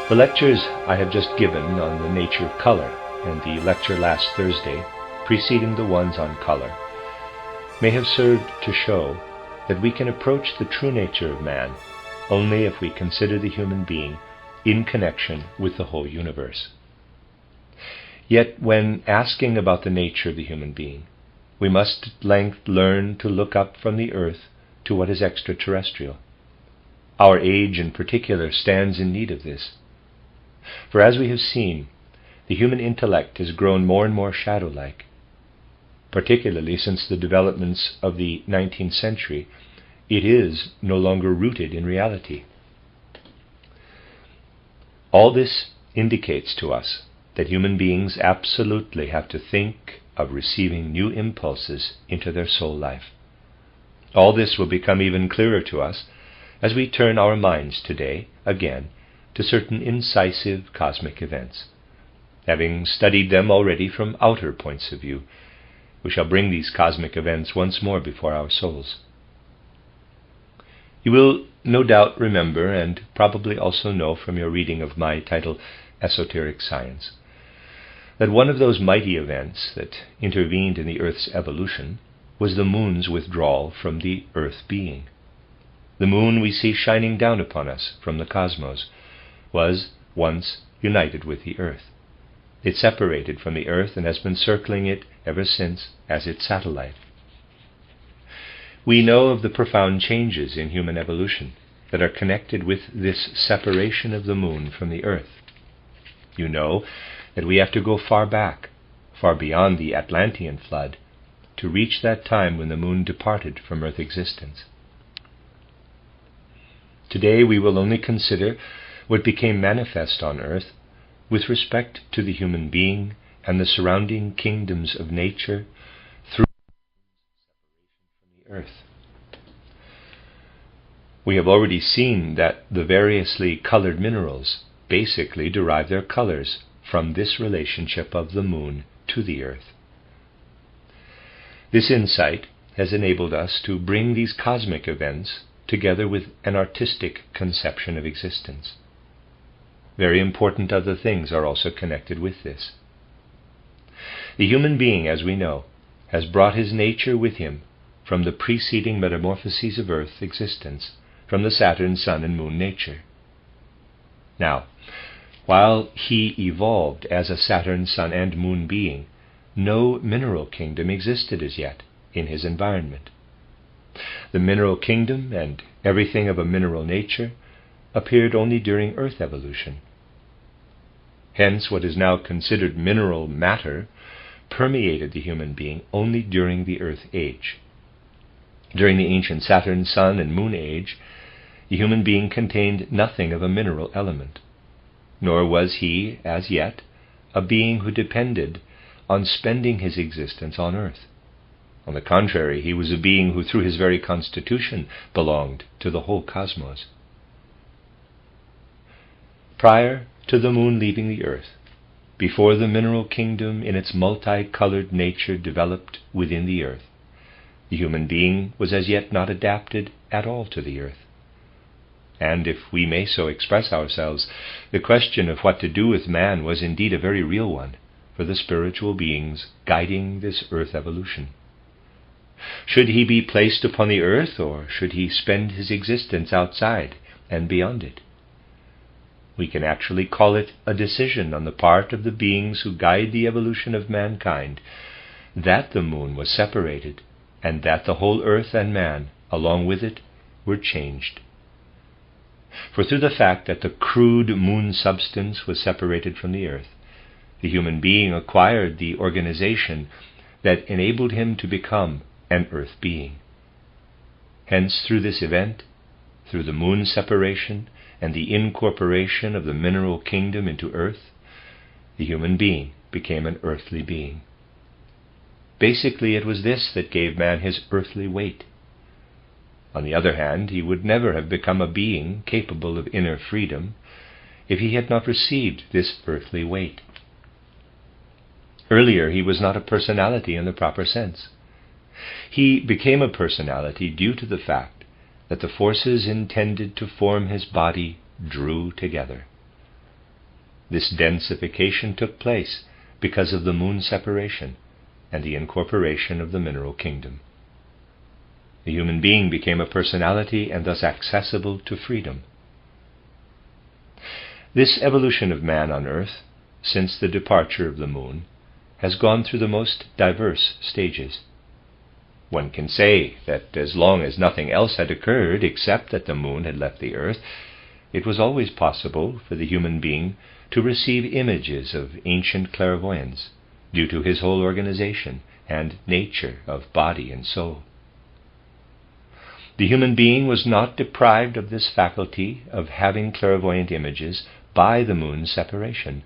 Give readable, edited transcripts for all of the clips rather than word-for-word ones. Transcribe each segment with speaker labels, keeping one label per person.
Speaker 1: The lectures I have just given on the nature of color and the lecture last Thursday, preceding the ones on color, may have served to show that we can approach the true nature of man only if we consider the human being in connection with the whole universe. Yet when asking about the nature of the human being, we must at length learn to look up from the earth to what is extraterrestrial. Our age in particular stands in need of this. For as we have seen, the human intellect has grown more and more shadow-like. Particularly since the developments of the 19th century, it is no longer rooted in reality. All this indicates to us that human beings absolutely have to think of receiving new impulses into their soul life. All this will become even clearer to us as we turn our minds today, again, to certain incisive cosmic events. Having studied them already from outer points of view, we shall bring these cosmic events once more before our souls. You will no doubt remember, and probably also know from your reading of my title, Esoteric Science, that one of those mighty events that intervened in the Earth's evolution was the moon's withdrawal from the Earth being. The moon we see shining down upon us from the cosmos was once united with the Earth. It separated from the Earth and has been circling it ever since as its satellite. We know of the profound changes in human evolution that are connected with this separation of the moon from the Earth. You know that we have to go far back, far beyond the Atlantean flood, to reach that time when the moon departed from Earth existence. Today we will only consider what became manifest on Earth with respect to the human being and the surrounding kingdoms of nature through the Earth. We have already seen that the variously colored minerals basically derive their colors from this relationship of the moon to the Earth. This insight has enabled us to bring these cosmic events together with an artistic conception of existence. Very important other things are also connected with this. The human being, as we know, has brought his nature with him from the preceding metamorphoses of Earth existence, from the Saturn, Sun, and Moon nature. Now, while he evolved as a Saturn, Sun, and Moon being, no mineral kingdom existed as yet in his environment. The mineral kingdom and everything of a mineral nature appeared only during Earth evolution. Hence, what is now considered mineral matter permeated the human being only during the Earth age. During the ancient Saturn, Sun, and Moon age, the human being contained nothing of a mineral element, nor was he, as yet, a being who depended on spending his existence on Earth. On the contrary, he was a being who through his very constitution belonged to the whole cosmos. Prior to the moon leaving the Earth, before the mineral kingdom in its multicolored nature developed within the Earth, the human being was as yet not adapted at all to the Earth. And if we may so express ourselves, the question of what to do with man was indeed a very real one for the spiritual beings guiding this Earth evolution. Should he be placed upon the Earth, or should he spend his existence outside and beyond it? We can actually call it a decision on the part of the beings who guide the evolution of mankind that the moon was separated, and that the whole Earth and man, along with it, were changed. For through the fact that the crude moon substance was separated from the Earth, the human being acquired the organization that enabled him to become an Earth being. Hence, through this event, through the moon separation and the incorporation of the mineral kingdom into Earth, the human being became an earthly being. Basically, it was this that gave man his earthly weight. On the other hand, he would never have become a being capable of inner freedom if he had not received this earthly weight. Earlier, he was not a personality in the proper sense. He became a personality due to the fact that the forces intended to form his body drew together. This densification took place because of the moon separation and the incorporation of the mineral kingdom. The human being became a personality and thus accessible to freedom. This evolution of man on earth, since the departure of the moon, has gone through the most diverse stages. One can say that as long as nothing else had occurred except that the moon had left the earth, it was always possible for the human being to receive images of ancient clairvoyance due to his whole organization and nature of body and soul. The human being was not deprived of this faculty of having clairvoyant images by the moon's separation.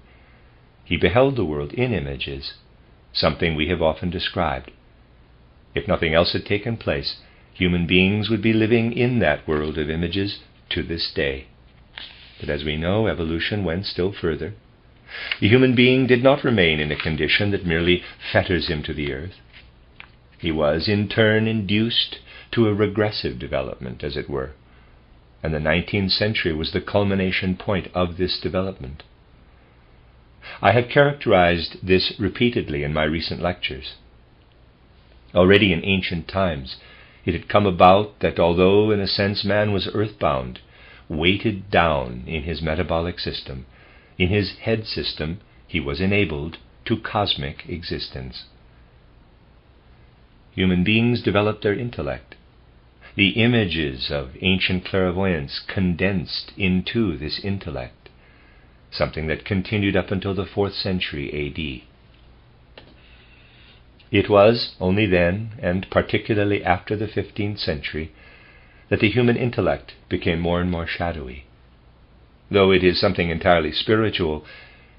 Speaker 1: He beheld the world in images, something we have often described. If nothing else had taken place, human beings would be living in that world of images to this day. But as we know, evolution went still further. The human being did not remain in a condition that merely fetters him to the earth. He was, in turn, induced to a regressive development, as it were, and the 19th century was the culmination point of this development. I have characterized this repeatedly in my recent lectures. Already in ancient times, it had come about that although in a sense man was earthbound, weighted down in his metabolic system, in his head system he was enabled to cosmic existence. Human beings developed their intellect. The images of ancient clairvoyance condensed into this intellect, something that continued up until the 4th century A.D. It was only then, and particularly after the 15th century, that the human intellect became more and more shadowy. Though it is something entirely spiritual,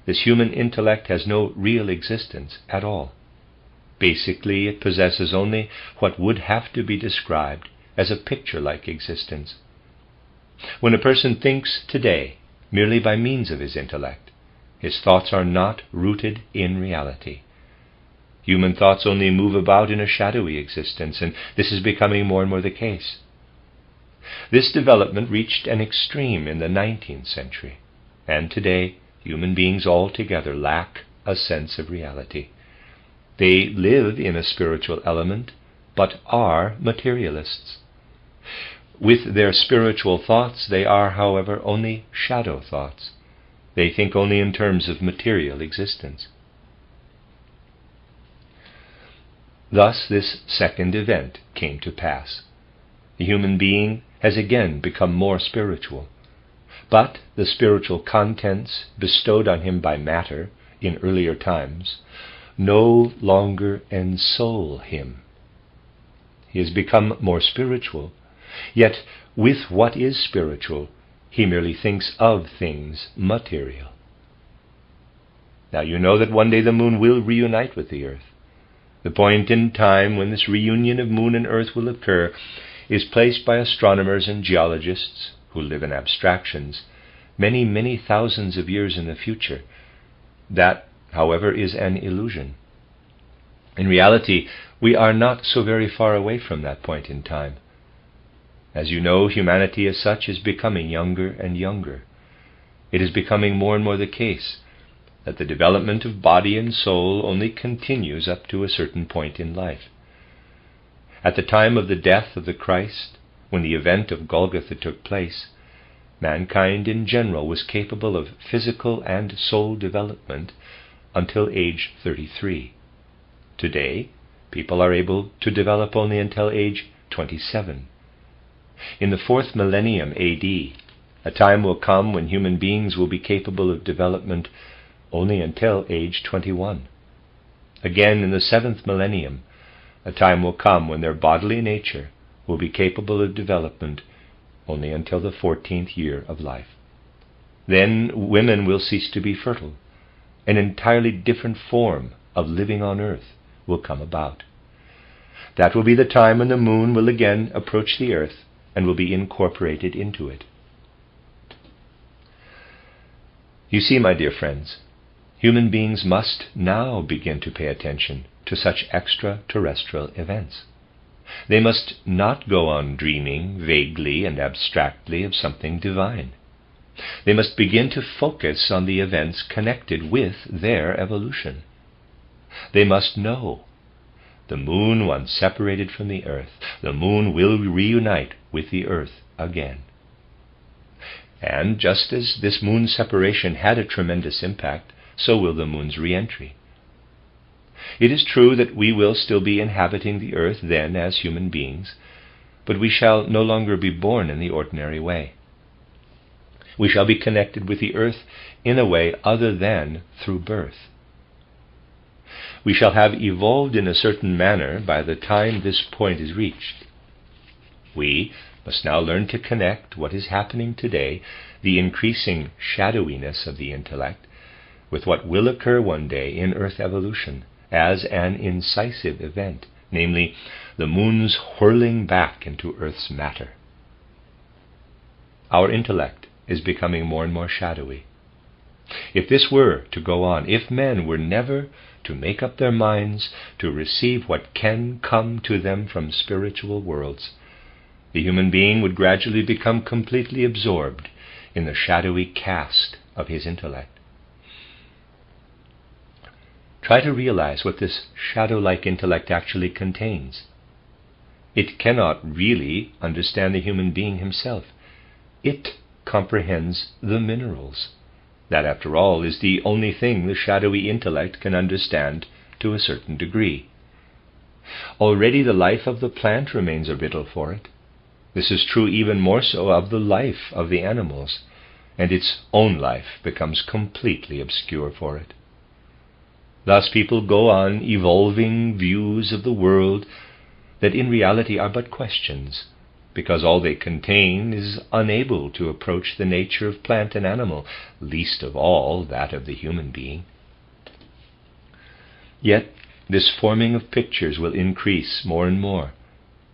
Speaker 1: this human intellect has no real existence at all. Basically, it possesses only what would have to be described as a picture-like existence. When a person thinks today merely by means of his intellect, his thoughts are not rooted in reality. Human thoughts only move about in a shadowy existence, and this is becoming more and more the case. This development reached an extreme in the 19th century, and today human beings altogether lack a sense of reality. They live in a spiritual element, but are materialists. With their spiritual thoughts, they are, however, only shadow thoughts. They think only in terms of material existence. Thus this second event came to pass. The human being has again become more spiritual, but the spiritual contents bestowed on him by matter in earlier times no longer ensoul him. He has become more spiritual, yet with what is spiritual, he merely thinks of things material. Now you know that one day the moon will reunite with the earth. The point in time when this reunion of moon and earth will occur is placed by astronomers and geologists who live in abstractions many, many thousands of years in the future. That, however, is an illusion. In reality, we are not so very far away from that point in time. As you know, humanity as such is becoming younger and younger. It is becoming more and more the case that the development of body and soul only continues up to a certain point in life. At the time of the death of the Christ, when the event of Golgotha took place, mankind in general was capable of physical and soul development until age 33. Today, people are able to develop only until age 27. In the 4th millennium A.D., a time will come when human beings will be capable of development only until age 21. Again, in the 7th millennium, a time will come when their bodily nature will be capable of development only until the 14th year of life. Then women will cease to be fertile. An entirely different form of living on earth will come about. That will be the time when the moon will again approach the earth and will be incorporated into it. You see, my dear friends, human beings must now begin to pay attention to such extraterrestrial events. They must not go on dreaming vaguely and abstractly of something divine. They must begin to focus on the events connected with their evolution. They must know the moon, once separated from the earth, the moon will reunite with the earth again. And just as this moon separation had a tremendous impact, so will the moon's re-entry. It is true that we will still be inhabiting the earth then as human beings, but we shall no longer be born in the ordinary way. We shall be connected with the earth in a way other than through birth. We shall have evolved in a certain manner by the time this point is reached. We must now learn to connect what is happening today, the increasing shadowiness of the intellect, with what will occur one day in earth evolution as an incisive event, namely, the moon's whirling back into earth's matter. Our intellect is becoming more and more shadowy. If this were to go on, if men were never to make up their minds to receive what can come to them from spiritual worlds, the human being would gradually become completely absorbed in the shadowy cast of his intellect. Try to realize what this shadow-like intellect actually contains. It cannot really understand the human being himself. It comprehends the minerals. That, after all, is the only thing the shadowy intellect can understand to a certain degree. Already the life of the plant remains a riddle for it. This is true even more so of the life of the animals, and its own life becomes completely obscure for it. Thus people go on evolving views of the world that in reality are but questions, because all they contain is unable to approach the nature of plant and animal, least of all that of the human being. Yet this forming of pictures will increase more and more,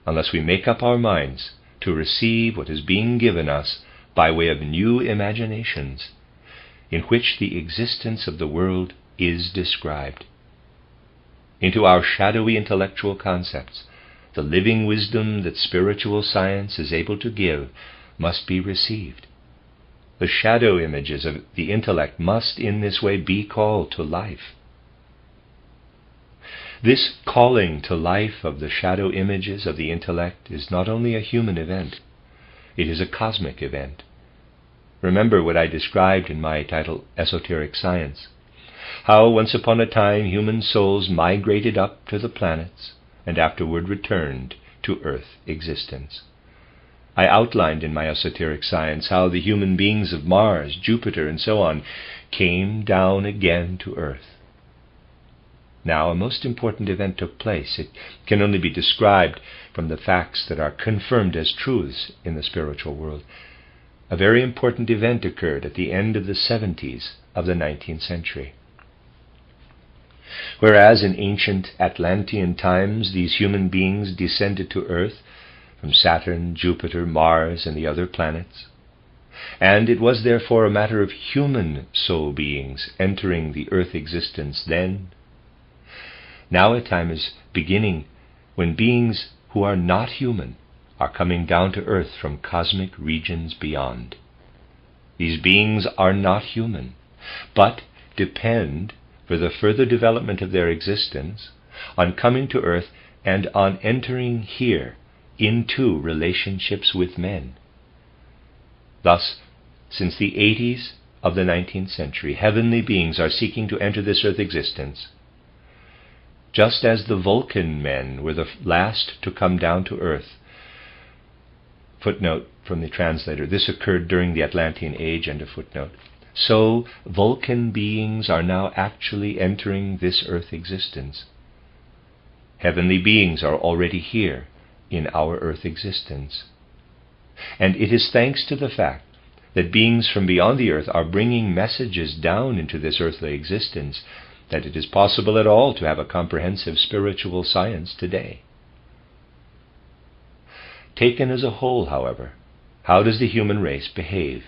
Speaker 1: unless we make up our minds to receive what is being given us by way of new imaginations, in which the existence of the world is described. Into our shadowy intellectual concepts, the living wisdom that spiritual science is able to give must be received. The shadow images of the intellect must in this way be called to life. This calling to life of the shadow images of the intellect is not only a human event, it is a cosmic event. Remember what I described in my title, Esoteric Science, how once upon a time human souls migrated up to the planets and afterward returned to earth existence. I outlined in my Esoteric Science how the human beings of Mars, Jupiter, and so on came down again to earth. Now, a most important event took place. It can only be described from the facts that are confirmed as truths in the spiritual world. A very important event occurred at the end of the 70s of the 19th century. Whereas in ancient Atlantean times these human beings descended to earth from Saturn, Jupiter, Mars, and the other planets, and it was therefore a matter of human soul beings entering the earth existence then, now a time is beginning when beings who are not human are coming down to earth from cosmic regions beyond. These beings are not human, but depend for the further development of their existence on coming to earth and on entering here into relationships with men. Thus, since the 80s of the 19th century, heavenly beings are seeking to enter this earth existence. Just as the Vulcan men were the last to come down to earth. Footnote from the translator, this occurred during the Atlantean age, end of footnote. So Vulcan beings are now actually entering this earth existence. Heavenly beings are already here in our earth existence. And it is thanks to the fact that beings from beyond the earth are bringing messages down into this earthly existence that it is possible at all to have a comprehensive spiritual science today. Taken as a whole, however, how does the human race behave?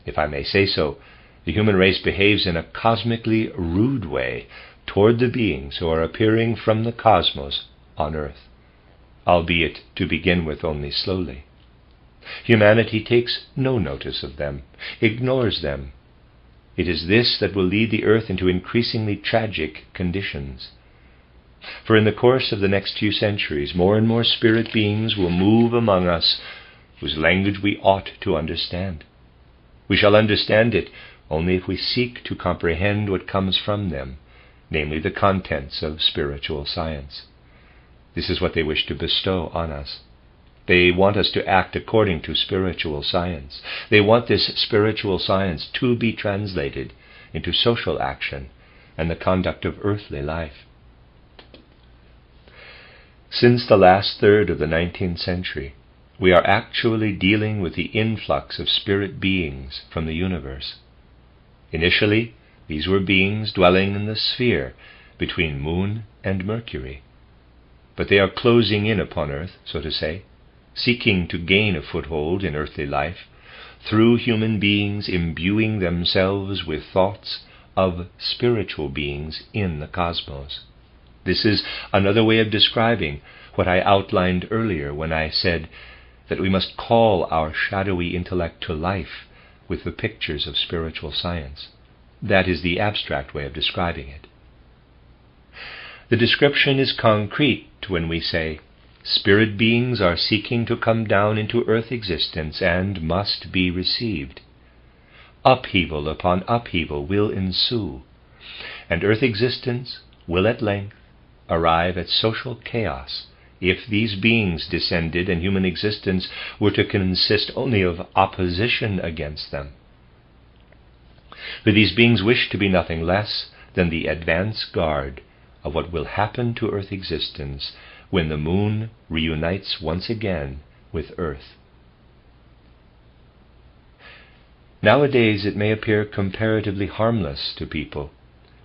Speaker 1: If I may say so, the human race behaves in a cosmically rude way toward the beings who are appearing from the cosmos on earth, albeit to begin with only slowly. Humanity takes no notice of them, ignores them. It is this that will lead the earth into increasingly tragic conditions. For in the course of the next few centuries, more and more spirit beings will move among us whose language we ought to understand. We shall understand it only if we seek to comprehend what comes from them, namely the contents of spiritual science. This is what they wish to bestow on us. They want us to act according to spiritual science. They want this spiritual science to be translated into social action and the conduct of earthly life. Since the last third of the 19th century, we are actually dealing with the influx of spirit beings from the universe. Initially, these were beings dwelling in the sphere between Moon and Mercury. But they are closing in upon Earth, so to say, seeking to gain a foothold in earthly life through human beings imbuing themselves with thoughts of spiritual beings in the cosmos. This is another way of describing what I outlined earlier when I said that we must call our shadowy intellect to life with the pictures of spiritual science. That is the abstract way of describing it. The description is concrete when we say, spirit beings are seeking to come down into earth existence and must be received. Upheaval upon upheaval will ensue, and earth existence will at length arrive at social chaos if these beings descended and human existence were to consist only of opposition against them. For these beings wish to be nothing less than the advance guard of what will happen to earth existence when the moon reunites once again with earth. Nowadays it may appear comparatively harmless to people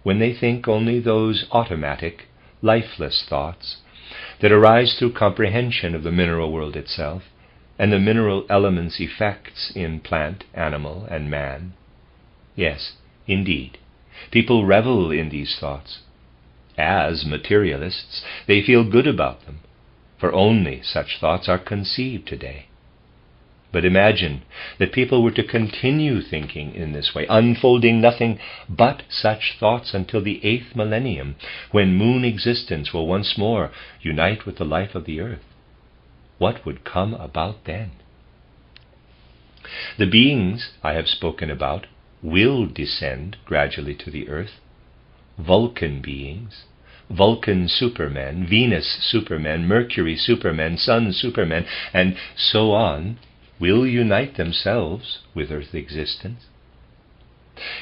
Speaker 1: when they think only those automatic, lifeless thoughts that arise through comprehension of the mineral world itself and the mineral element's effects in plant, animal, and man. Yes, indeed, people revel in these thoughts. As materialists, they feel good about them, for only such thoughts are conceived today. But imagine that people were to continue thinking in this way, unfolding nothing but such thoughts until the 8th millennium, when moon existence will once more unite with the life of the earth. What would come about then? The beings I have spoken about will descend gradually to the earth. Vulcan beings, Vulcan supermen, Venus supermen, Mercury supermen, Sun supermen, and so on, will unite themselves with earth existence.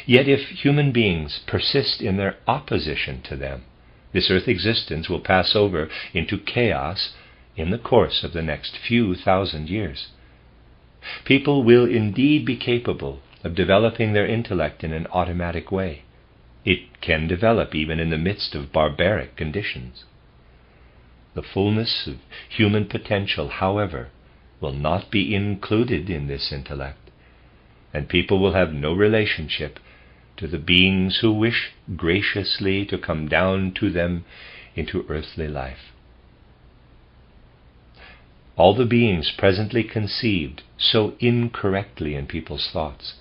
Speaker 1: Yet if human beings persist in their opposition to them, this earth existence will pass over into chaos in the course of the next few thousand years. People will indeed be capable of developing their intellect in an automatic way. It can develop even in the midst of barbaric conditions. The fullness of human potential, however, will not be included in this intellect, and people will have no relationship to the beings who wish graciously to come down to them into earthly life. All the beings presently conceived so incorrectly in people's thoughts,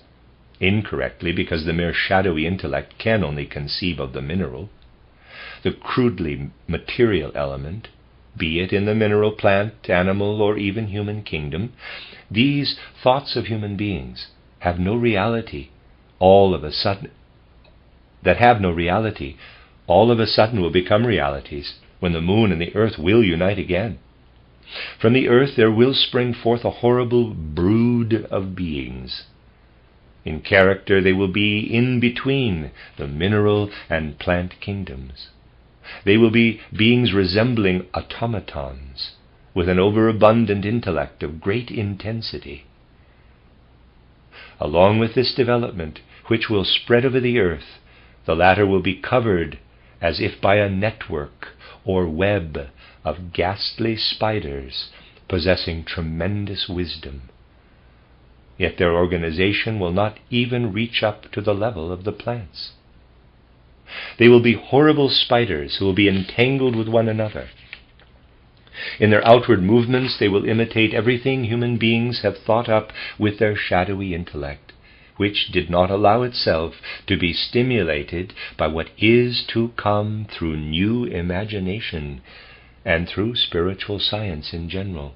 Speaker 1: incorrectly because the mere shadowy intellect can only conceive of the mineral, the crudely material element, be it in the mineral, plant, animal, or even human kingdom, these thoughts of human beings have no reality. All of a sudden will become realities when the moon and the earth will unite again. From the earth there will spring forth a horrible brood of beings. In character they will be in between the mineral and plant kingdoms. They will be beings resembling automatons, with an overabundant intellect of great intensity. Along with this development, which will spread over the earth, the latter will be covered as if by a network or web of ghastly spiders possessing tremendous wisdom. Yet their organization will not even reach up to the level of the plants. They will be horrible spiders who will be entangled with one another. In their outward movements, they will imitate everything human beings have thought up with their shadowy intellect, which did not allow itself to be stimulated by what is to come through new imagination and through spiritual science in general.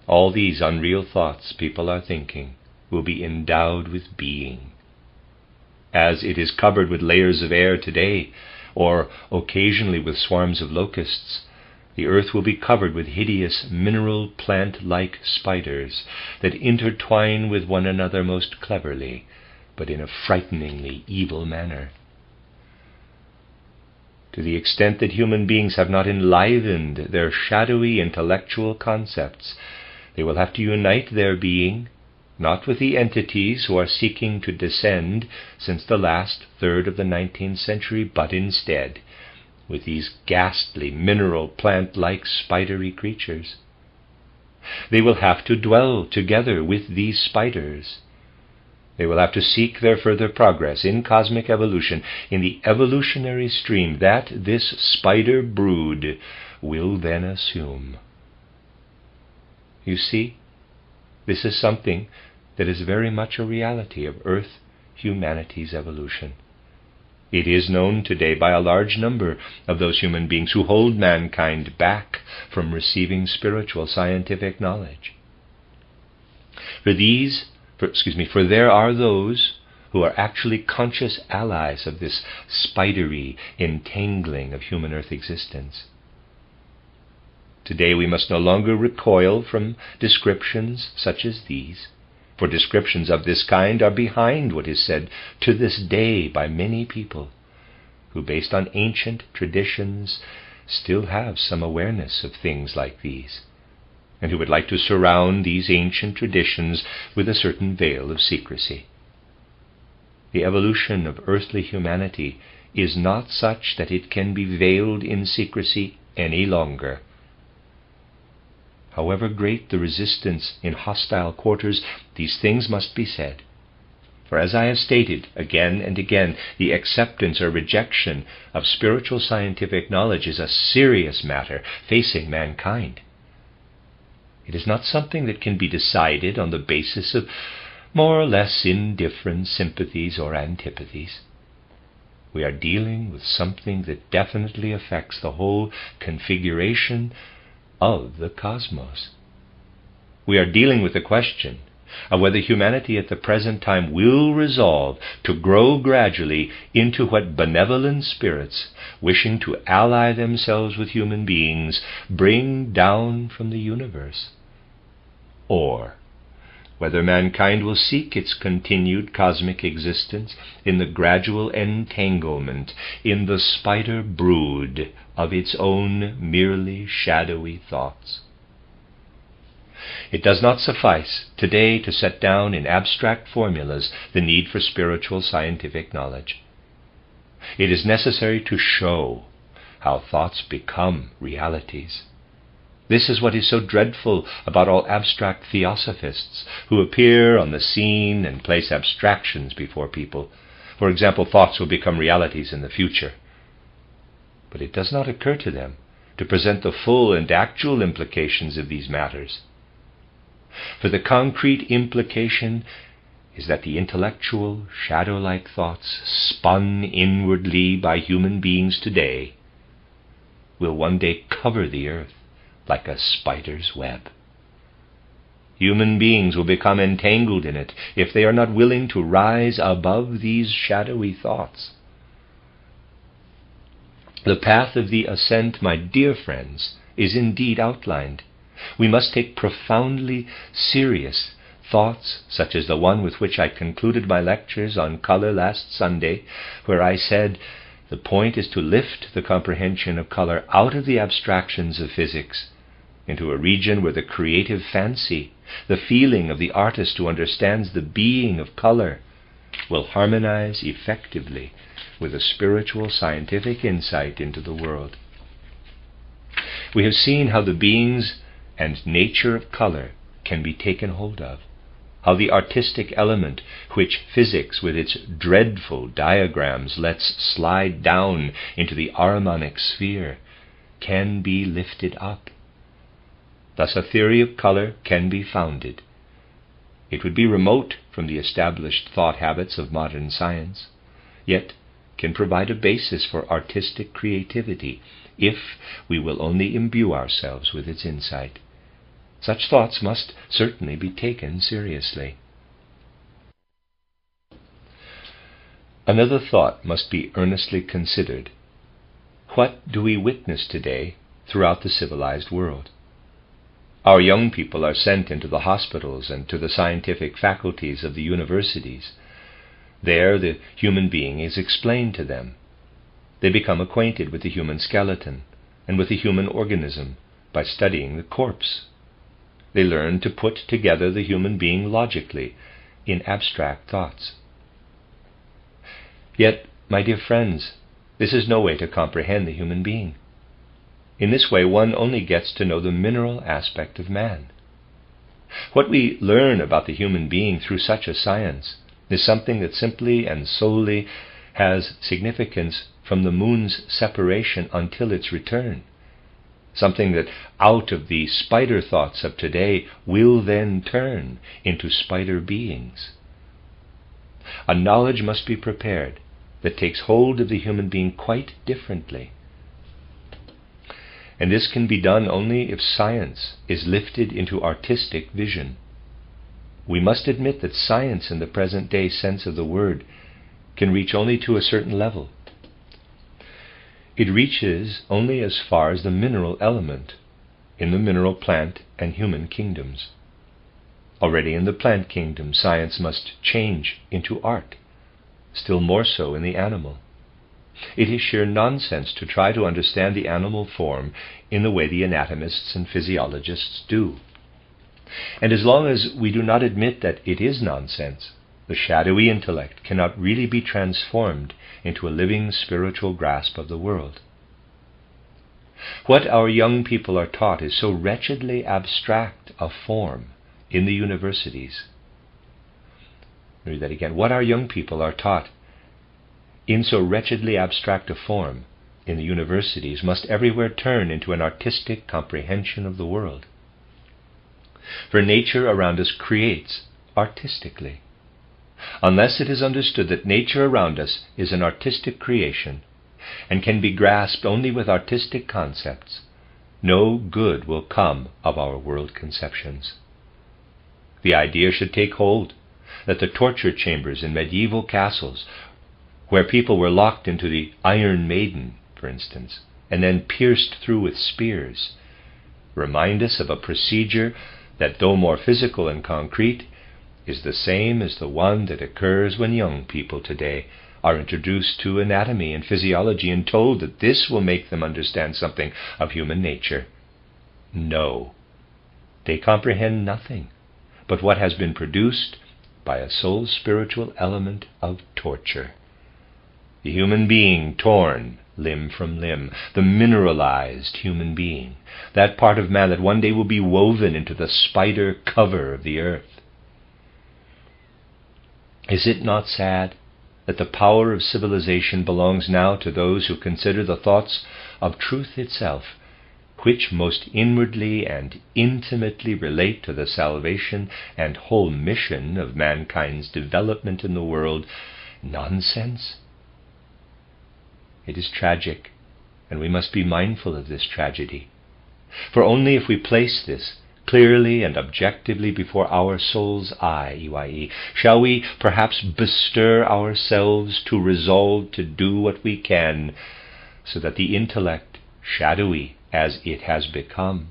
Speaker 1: All these unreal thoughts people are thinking will be endowed with being. As it is covered with layers of air today, or occasionally with swarms of locusts, the earth will be covered with hideous mineral plant-like spiders that intertwine with one another most cleverly, but in a frighteningly evil manner. To the extent that human beings have not enlivened their shadowy intellectual concepts, they will have to unite their being, not with the entities who are seeking to descend since the last third of the 19th century, but instead with these ghastly mineral plant-like spidery creatures. They will have to dwell together with these spiders. They will have to seek their further progress in cosmic evolution, in the evolutionary stream that this spider brood will then assume. You see, this is something that is very much a reality of Earth humanity's evolution. It is known today by a large number of those human beings who hold mankind back from receiving spiritual scientific knowledge. For there are those who are actually conscious allies of this spidery entangling of human earth existence. Today we must no longer recoil from descriptions such as these, for descriptions of this kind are behind what is said to this day by many people who, based on ancient traditions, still have some awareness of things like these, and who would like to surround these ancient traditions with a certain veil of secrecy. The evolution of earthly humanity is not such that it can be veiled in secrecy any longer. However great the resistance in hostile quarters, these things must be said. For as I have stated again and again, the acceptance or rejection of spiritual scientific knowledge is a serious matter facing mankind. It is not something that can be decided on the basis of more or less indifferent sympathies or antipathies. We are dealing with something that definitely affects the whole configuration of the cosmos. We are dealing with the question of whether humanity at the present time will resolve to grow gradually into what benevolent spirits, wishing to ally themselves with human beings, bring down from the universe, or whether mankind will seek its continued cosmic existence in the gradual entanglement in the spider brood of its own merely shadowy thoughts. It does not suffice today to set down in abstract formulas the need for spiritual scientific knowledge. It is necessary to show how thoughts become realities. This is what is so dreadful about all abstract theosophists who appear on the scene and place abstractions before people. For example, thoughts will become realities in the future. But it does not occur to them to present the full and actual implications of these matters. For the concrete implication is that the intellectual, shadow-like thoughts spun inwardly by human beings today will one day cover the earth like a spider's web. Human beings will become entangled in it if they are not willing to rise above these shadowy thoughts. The path of the ascent, my dear friends, is indeed outlined. We must take profoundly serious thoughts such as the one with which I concluded my lectures on color last Sunday, where I said the point is to lift the comprehension of color out of the abstractions of physics into a region where the creative fancy, the feeling of the artist who understands the being of color, will harmonize effectively with a spiritual scientific insight into the world. We have seen how the beings and nature of color can be taken hold of, how the artistic element, which physics with its dreadful diagrams lets slide down into the harmonic sphere, can be lifted up. Thus a theory of color can be founded. It would be remote from the established thought habits of modern science, yet can provide a basis for artistic creativity if we will only imbue ourselves with its insight. Such thoughts must certainly be taken seriously. Another thought must be earnestly considered. What do we witness today throughout the civilized world? Our young people are sent into the hospitals and to the scientific faculties of the universities. There the human being is explained to them. They become acquainted with the human skeleton and with the human organism by studying the corpse. They learn to put together the human being logically in abstract thoughts. Yet, my dear friends, this is no way to comprehend the human being. In this way, one only gets to know the mineral aspect of man. What we learn about the human being through such a science is something that simply and solely has significance from the moon's separation until its return. Something that out of the spider thoughts of today will then turn into spider beings. A knowledge must be prepared that takes hold of the human being quite differently. And this can be done only if science is lifted into artistic vision. We must admit that science in the present day sense of the word can reach only to a certain level. It reaches only as far as the mineral element in the mineral, plant, and human kingdoms. Already in the plant kingdom, science must change into art, still more so in the animal. It is sheer nonsense to try to understand the animal form in the way the anatomists and physiologists do. And as long as we do not admit that it is nonsense, the shadowy intellect cannot really be transformed into a living spiritual grasp of the world. What our young people are taught is so wretchedly abstract a form in the universities. I'll read that again. What our young people are taught in so wretchedly abstract a form in the universities must everywhere turn into an artistic comprehension of the world. For nature around us creates artistically. Unless it is understood that nature around us is an artistic creation and can be grasped only with artistic concepts, no good will come of our world conceptions. The idea should take hold that the torture chambers in medieval castles, where people were locked into the Iron Maiden, for instance, and then pierced through with spears, remind us of a procedure that, though more physical and concrete, is the same as the one that occurs when young people today are introduced to anatomy and physiology and told that this will make them understand something of human nature. No, they comprehend nothing but what has been produced by a soul spiritual element of torture. The human being torn limb from limb, the mineralized human being, that part of man that one day will be woven into the spider cover of the earth. Is it not sad that the power of civilization belongs now to those who consider the thoughts of truth itself, which most inwardly and intimately relate to the salvation and whole mission of mankind's development in the world, nonsense? It is tragic, and we must be mindful of this tragedy. For only if we place this clearly and objectively before our soul's eye, EYE, shall we perhaps bestir ourselves to resolve to do what we can, so that the intellect, shadowy as it has become,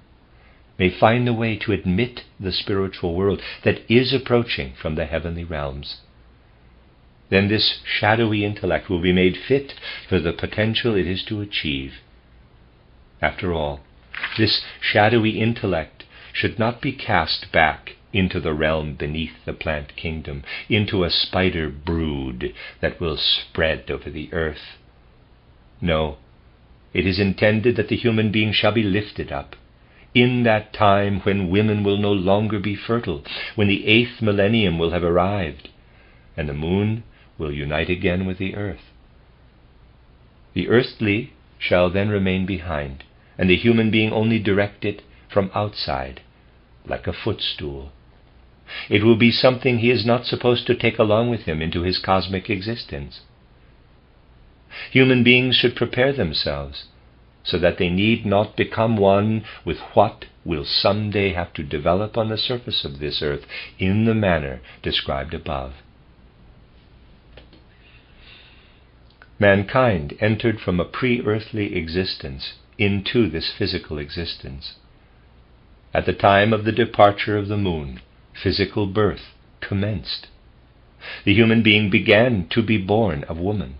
Speaker 1: may find a way to admit the spiritual world that is approaching from the heavenly realms. Then this shadowy intellect will be made fit for the potential it is to achieve. After all, this shadowy intellect should not be cast back into the realm beneath the plant kingdom, into a spider brood that will spread over the earth. No, it is intended that the human being shall be lifted up in that time when women will no longer be fertile, when the 8th millennium will have arrived, and the moon will unite again with the earth. The earthly shall then remain behind, and the human being only direct it from outside, like a footstool. It will be something he is not supposed to take along with him into his cosmic existence. Human beings should prepare themselves so that they need not become one with what will someday have to develop on the surface of this earth in the manner described above. Mankind entered from a pre-earthly existence into this physical existence. At the time of the departure of the moon, physical birth commenced. The human being began to be born of woman.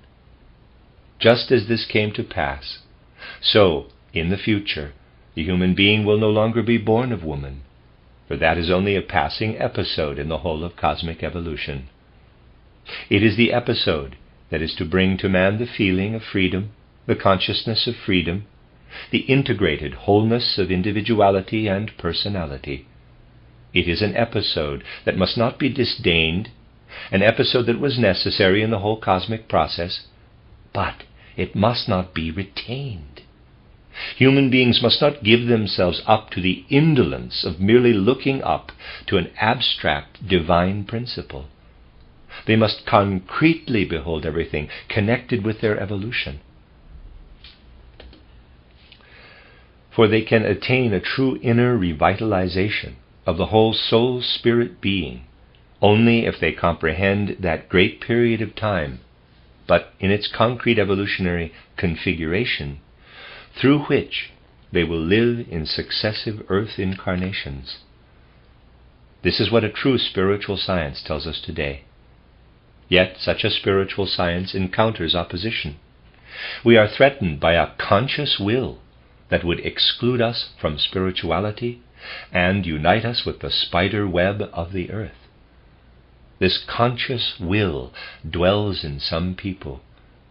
Speaker 1: Just as this came to pass, so, in the future, the human being will no longer be born of woman, for that is only a passing episode in the whole of cosmic evolution. It is the episode that is to bring to man the feeling of freedom, the consciousness of freedom, the integrated wholeness of individuality and personality. It is an episode that must not be disdained, an episode that was necessary in the whole cosmic process, but it must not be retained. Human beings must not give themselves up to the indolence of merely looking up to an abstract divine principle. They must concretely behold everything connected with their evolution. For they can attain a true inner revitalization of the whole soul-spirit being only if they comprehend that great period of time, but in its concrete evolutionary configuration, through which they will live in successive earth incarnations. This is what a true spiritual science tells us today. Yet such a spiritual science encounters opposition. We are threatened by a conscious will that would exclude us from spirituality and unite us with the spider web of the earth. This conscious will dwells in some people,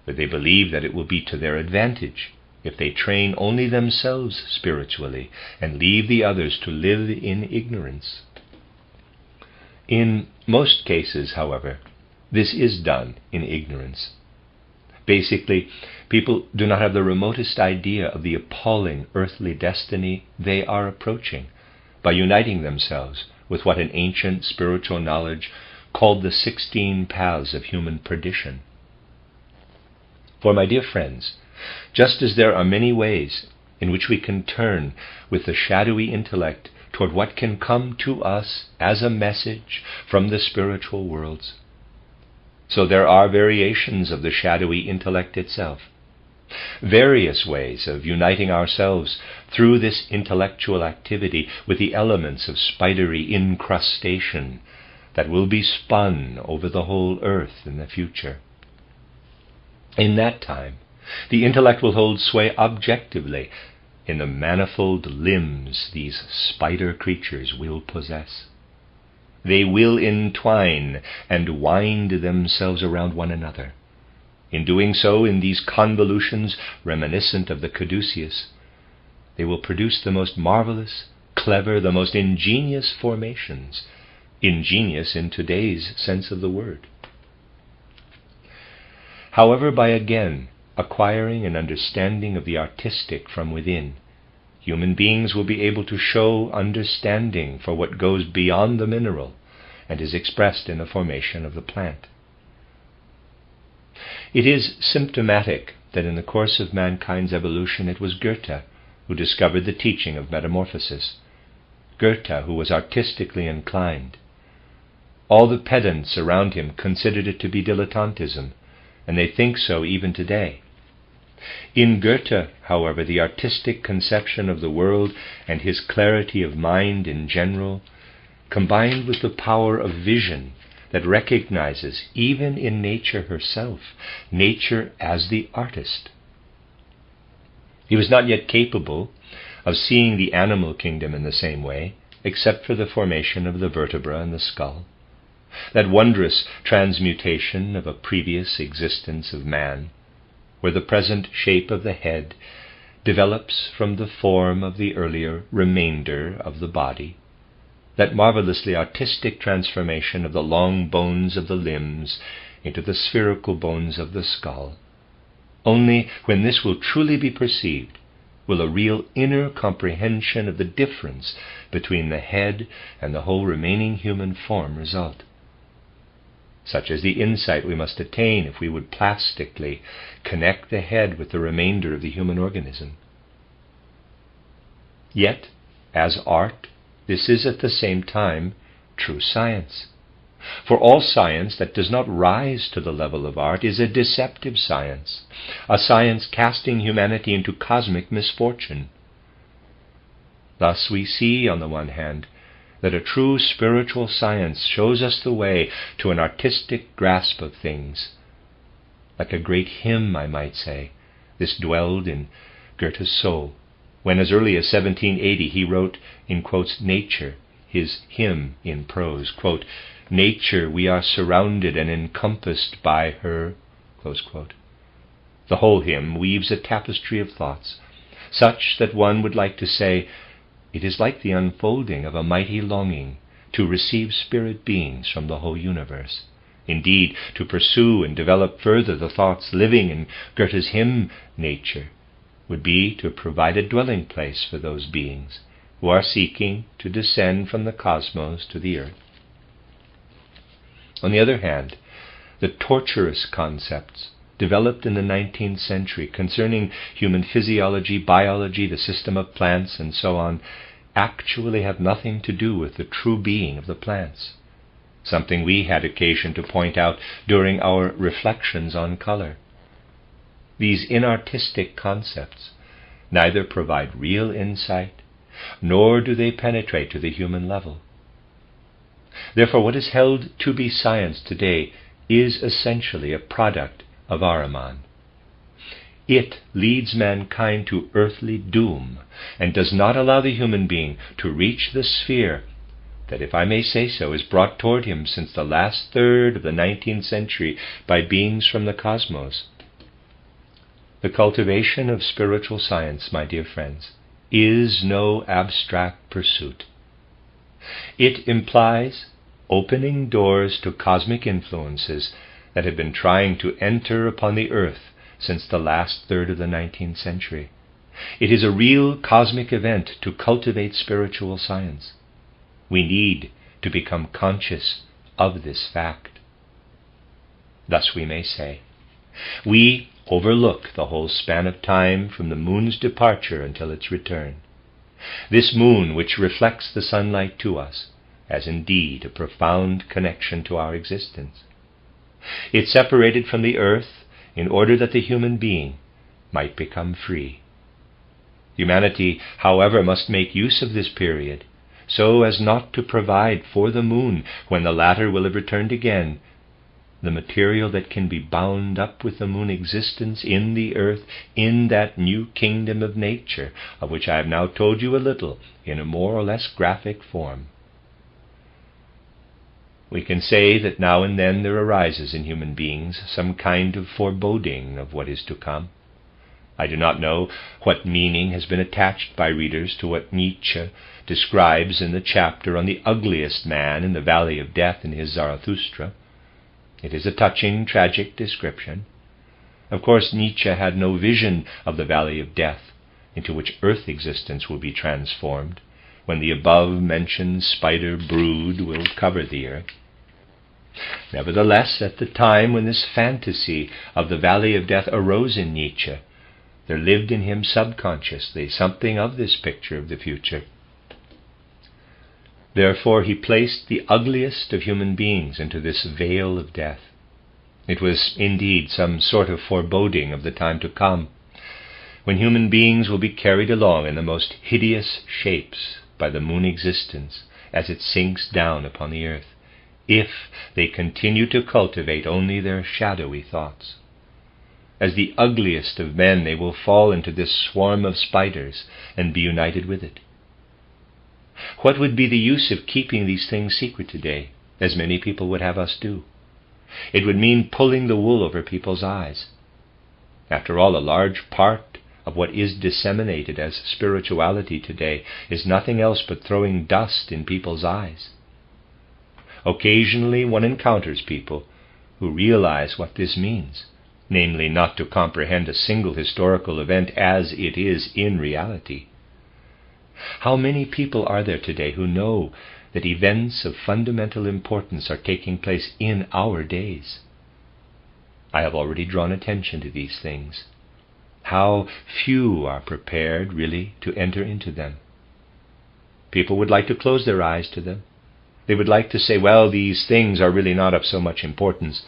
Speaker 1: but they believe that it will be to their advantage if they train only themselves spiritually and leave the others to live in ignorance. In most cases, however, this is done in ignorance. Basically, people do not have the remotest idea of the appalling earthly destiny they are approaching by uniting themselves with what an ancient spiritual knowledge called the 16 paths of human perdition. For my dear friends, just as there are many ways in which we can turn with the shadowy intellect toward what can come to us as a message from the spiritual worlds, so there are variations of the shadowy intellect itself, various ways of uniting ourselves through this intellectual activity with the elements of spidery incrustation that will be spun over the whole earth in the future. In that time, the intellect will hold sway objectively in the manifold limbs these spider creatures will possess. They will entwine and wind themselves around one another. In doing so, in these convolutions reminiscent of the caduceus, they will produce the most marvelous, clever, the most ingenious formations, ingenious in today's sense of the word. However, by again acquiring an understanding of the artistic from within, human beings will be able to show understanding for what goes beyond the mineral and is expressed in the formation of the plant. It is symptomatic that in the course of mankind's evolution it was Goethe who discovered the teaching of metamorphosis. Goethe, who was artistically inclined. All the pedants around him considered it to be dilettantism, and they think so even today. In Goethe, however, the artistic conception of the world and his clarity of mind in general, combined with the power of vision that recognizes, even in nature herself, nature as the artist. He was not yet capable of seeing the animal kingdom in the same way, except for the formation of the vertebra and the skull, that wondrous transmutation of a previous existence of man, where the present shape of the head develops from the form of the earlier remainder of the body, that marvelously artistic transformation of the long bones of the limbs into the spherical bones of the skull. Only when this will truly be perceived will a real inner comprehension of the difference between the head and the whole remaining human form result. Such is the insight we must attain if we would plastically connect the head with the remainder of the human organism. Yet, as art, this is at the same time true science. For all science that does not rise to the level of art is a deceptive science, a science casting humanity into cosmic misfortune. Thus we see, on the one hand, that a true spiritual science shows us the way to an artistic grasp of things. Like a great hymn, I might say, this dwelled in Goethe's soul, when as early as 1780 he wrote, in quotes, Nature, his hymn in prose, quote, "Nature, we are surrounded and encompassed by her," close quote. The whole hymn weaves a tapestry of thoughts, such that one would like to say, it is like the unfolding of a mighty longing to receive spirit beings from the whole universe. Indeed, to pursue and develop further the thoughts living in Goethe's hymn, Nature, would be to provide a dwelling place for those beings who are seeking to descend from the cosmos to the earth. On the other hand, the tortuous concepts developed in the 19th century concerning human physiology, biology, the system of plants, and so on, actually have nothing to do with the true being of the plants, something we had occasion to point out during our reflections on color. These inartistic concepts neither provide real insight, nor do they penetrate to the human level. Therefore, what is held to be science today is essentially a product of Ahriman. It leads mankind to earthly doom and does not allow the human being to reach the sphere that, if I may say so, is brought toward him since the last third of the 19th century by beings from the cosmos. The cultivation of spiritual science, my dear friends, is no abstract pursuit. It implies opening doors to cosmic influences that have been trying to enter upon the earth since the last third of the 19th century. It is a real cosmic event to cultivate spiritual science. We need to become conscious of this fact. Thus we may say, we overlook the whole span of time from the moon's departure until its return. This moon, which reflects the sunlight to us, has indeed a profound connection to our existence. It separated from the earth in order that the human being might become free. Humanity, however, must make use of this period so as not to provide for the moon, when the latter will have returned again, the material that can be bound up with the moon existence in the earth, in that new kingdom of nature, of which I have now told you a little in a more or less graphic form. We can say that now and then there arises in human beings some kind of foreboding of what is to come. I do not know what meaning has been attached by readers to what Nietzsche describes in the chapter on the ugliest man in the Valley of Death in his Zarathustra. It is a touching, tragic description. Of course, Nietzsche had no vision of the Valley of Death, into which earth existence will be transformed, when the above-mentioned spider brood will cover the earth. Nevertheless, at the time when this fantasy of the Valley of Death arose in Nietzsche, there lived in him subconsciously something of this picture of the future. Therefore he placed the ugliest of human beings into this veil of death. It was indeed some sort of foreboding of the time to come, when human beings will be carried along in the most hideous shapes by the moon existence as it sinks down upon the earth, if they continue to cultivate only their shadowy thoughts. As the ugliest of men, they will fall into this swarm of spiders and be united with it. What would be the use of keeping these things secret today, as many people would have us do? It would mean pulling the wool over people's eyes. After all, a large part of what is disseminated as spirituality today is nothing else but throwing dust in people's eyes. Occasionally one encounters people who realize what this means, namely not to comprehend a single historical event as it is in reality. How many people are there today who know that events of fundamental importance are taking place in our days? I have already drawn attention to these things. How few are prepared really to enter into them. People would like to close their eyes to them. They would like to say, well, these things are really not of so much importance.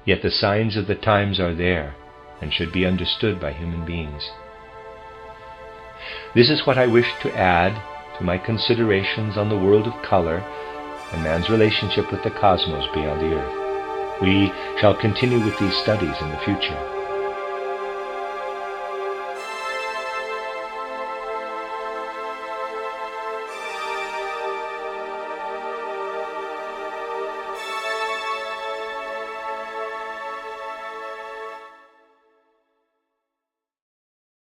Speaker 1: Yet the signs of the times are there and should be understood by human beings. This is what I wish to add to my considerations on the world of color and man's relationship with the cosmos beyond the earth. We shall continue with these studies in the future.